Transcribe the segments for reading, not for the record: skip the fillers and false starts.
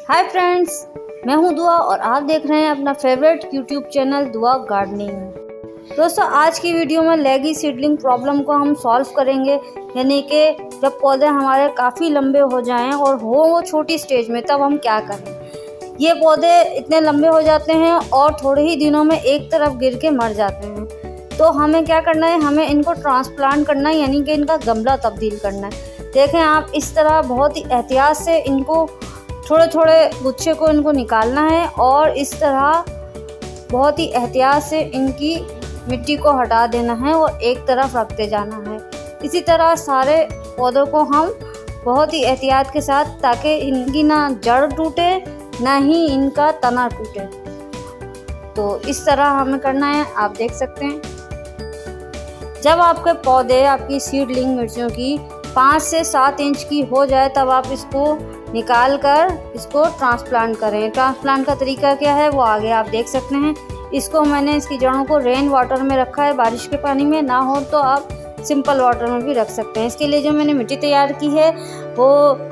Hi friends, मैं हूं दुआ और आप देख रहे हैं अपना फेवरेट यूट्यूब चैनल दुआ गार्डनिंग। दोस्तों, आज की वीडियो में लेगी सीडलिंग प्रॉब्लम को हम सॉल्व करेंगे। यानी कि जब पौधे हमारे काफ़ी लंबे हो जाएं और हो वो छोटी स्टेज में, तब हम क्या करें। ये पौधे इतने लंबे हो जाते हैं और थोड़े ही दिनों में एक तरफ गिर के मर जाते हैं। तो हमें क्या करना है, हमें इनको ट्रांसप्लांट करना है, यानी कि इनका गमला तब्दील करना है। देखें आप, इस तरह बहुत ही एहतियात से इनको छोटे छोटे गुच्छे को इनको निकालना है और इस तरह बहुत ही एहतियात से इनकी मिट्टी को हटा देना है और एक तरफ रखते जाना है। इसी तरह सारे पौधों को हम बहुत ही एहतियात के साथ, ताकि इनकी ना जड़ टूटे ना ही इनका तना टूटे। तो इस तरह हमें करना है, आप देख सकते हैं। जब आपके पौधे, आपकी सीडलिंग मिर्चियों की 5 से 7 इंच की हो जाए, तब आप इसको निकाल कर इसको ट्रांसप्लांट करें। ट्रांसप्लांट का तरीका क्या है वो आगे आप देख सकते हैं। इसको मैंने इसकी जड़ों को रेन वाटर में रखा है, बारिश के पानी में ना हो तो आप सिंपल वाटर में भी रख सकते हैं। इसके लिए जो मैंने मिट्टी तैयार की है वो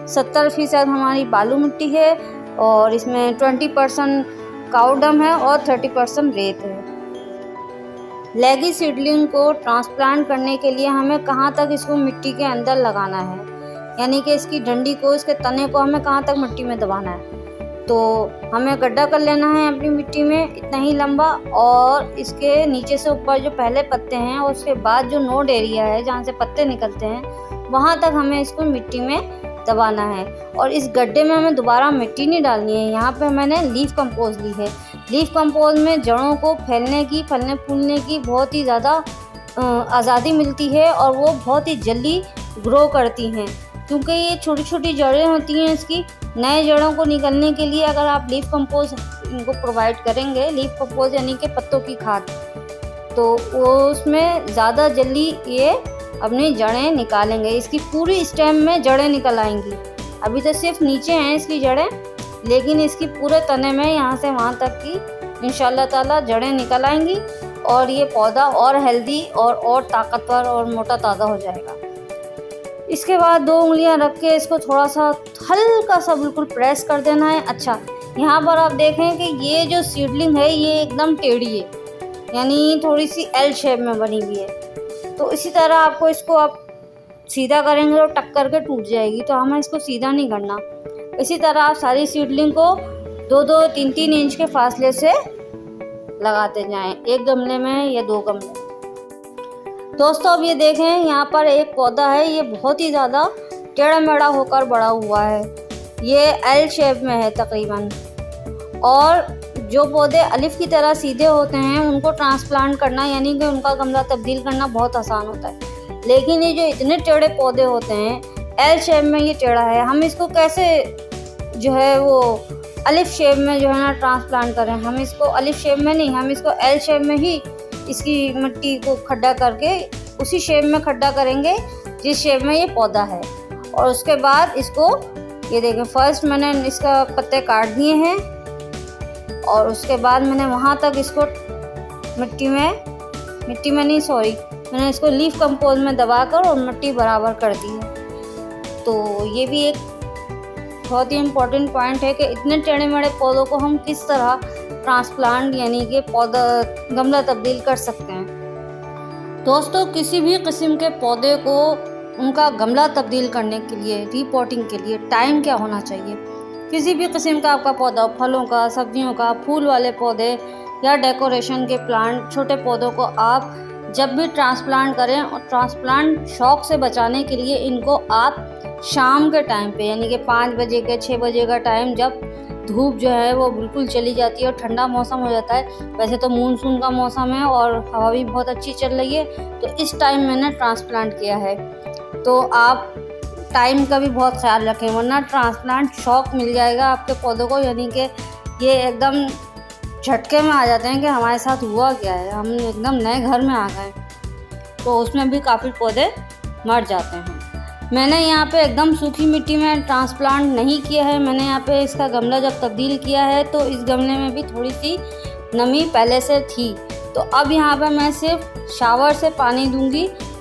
70% हमारी बालू मिट्टी है और इसमें 20% काउडम है और 30% रेत है। लेगी सीडलिंग को ट्रांसप्लांट करने के लिए हमें कहाँ तक इसको मिट्टी के अंदर लगाना है, यानी कि इसकी डंडी को, इसके तने को हमें कहाँ तक मिट्टी में दबाना है। तो हमें गड्ढा कर लेना है अपनी मिट्टी में इतना ही लंबा, और इसके नीचे से ऊपर जो पहले पत्ते हैं और उसके बाद जो नोड एरिया है जहाँ से पत्ते निकलते हैं, वहाँ तक हमें इसको मिट्टी में दबाना है। और इस गड्ढे में हमें दोबारा मिट्टी नहीं डालनी है। यहाँ पे मैंने लीफ कंपोज ली है। लीफ कंपोज में जड़ों को फैलने की, फलने फूलने की बहुत ही ज़्यादा आज़ादी मिलती है और वो बहुत ही जल्दी ग्रो करती हैं, क्योंकि ये छोटी छोटी जड़ें होती हैं। इसकी नए जड़ों को निकलने के लिए अगर आप लीफ कंपोज इनको प्रोवाइड करेंगे, लीफ कंपोज यानी कि पत्तों की खाद, तो वो उसमें ज़्यादा जल्दी ये अपनी जड़ें निकालेंगे। इसकी पूरी स्टेम में जड़ें निकल आएंगी। अभी तो सिर्फ नीचे हैं इसकी जड़ें, लेकिन इसकी पूरे तने में यहाँ से वहाँ तक की इंशाल्लाह ताला जड़ें निकल आएंगी और ये पौधा और हेल्दी और ताकतवर और मोटा ताज़ा हो जाएगा। इसके बाद 2 उंगलियां रख के इसको थोड़ा सा हल्का सा बिल्कुल प्रेस कर देना है। अच्छा, यहाँ पर आप देखें कि ये जो सीडलिंग है ये एकदम टेढ़ी है, यानी थोड़ी सी एल शेप में बनी हुई है। तो इसी तरह आपको इसको आप सीधा करेंगे तो टक करके टूट जाएगी, तो हमें इसको सीधा नहीं करना। इसी तरह आप सारी सीडलिंग को 2-2, 3-3 इंच के फासले से लगाते जाएं, एक गमले में या 2 गमले। दोस्तों, अब ये देखें, यहाँ पर एक पौधा है, ये बहुत ही ज़्यादा टेढ़ा मेढ़ा होकर बड़ा हुआ है। ये एल शेप में है तकरीबन। और जो पौधे अलिफ की तरह सीधे होते हैं उनको ट्रांसप्लांट करना, यानी कि उनका गमला तब्दील करना बहुत आसान होता है। लेकिन ये जो इतने टेढ़े पौधे होते हैं, एल शेप में ये टेढ़ा है, हम इसको कैसे जो है वो अलिफ शेप में जो है ना ट्रांसप्लांट करें। हम इसको अलिफ शेप में नहीं, हम इसको एल शेप में ही इसकी मिट्टी को खड्डा करके उसी शेप में खड्डा करेंगे जिस शेप में ये पौधा है। और उसके बाद इसको, ये देखें, फर्स्ट मैंने इसका पत्ते काट दिए हैं और उसके बाद मैंने वहाँ तक इसको मिट्टी में नहीं, सॉरी, मैंने इसको लीफ कंपोज में दबाकर और मिट्टी बराबर कर दी है। तो ये भी एक बहुत ही इम्पोर्टेंट पॉइंट है कि इतने टेढ़े मेढ़े पौधों को हम किस तरह ट्रांसप्लांट यानी कि पौधा गमला तब्दील कर सकते हैं। दोस्तों, किसी भी किस्म के पौधे को उनका गमला तब्दील करने के लिए, रीपॉटिंग के लिए टाइम क्या होना चाहिए। किसी भी किस्म का आपका पौधा, फलों का, सब्जियों का, फूल वाले पौधे या डेकोरेशन के प्लांट, छोटे पौधों को आप जब भी ट्रांसप्लांट करें, और ट्रांसप्लांट शौक से बचाने के लिए इनको आप शाम के टाइम पे, यानी कि 5 बजे के 6 बजे का टाइम, जब धूप जो है वो बिल्कुल चली जाती है और ठंडा मौसम हो जाता है। वैसे तो मानसून का मौसम है और हवा भी बहुत अच्छी चल रही है, तो इस टाइम मैंने ट्रांसप्लांट किया है। तो आप टाइम का भी बहुत ख्याल रखें, वरना ट्रांसप्लांट शॉक मिल जाएगा आपके पौधों को, यानी कि ये एकदम झटके में आ जाते हैं कि हमारे साथ हुआ क्या है, हम एकदम नए घर में आ गए, तो उसमें भी काफ़ी पौधे मर जाते हैं। मैंने यहाँ पे एकदम सूखी मिट्टी में ट्रांसप्लांट नहीं किया है। मैंने यहाँ पे इसका गमला जब तब्दील किया है तो इस गमले में भी थोड़ी सी नमी पहले से थी। तो अब यहाँ पे मैं सिर्फ शावर से पानी दूंगी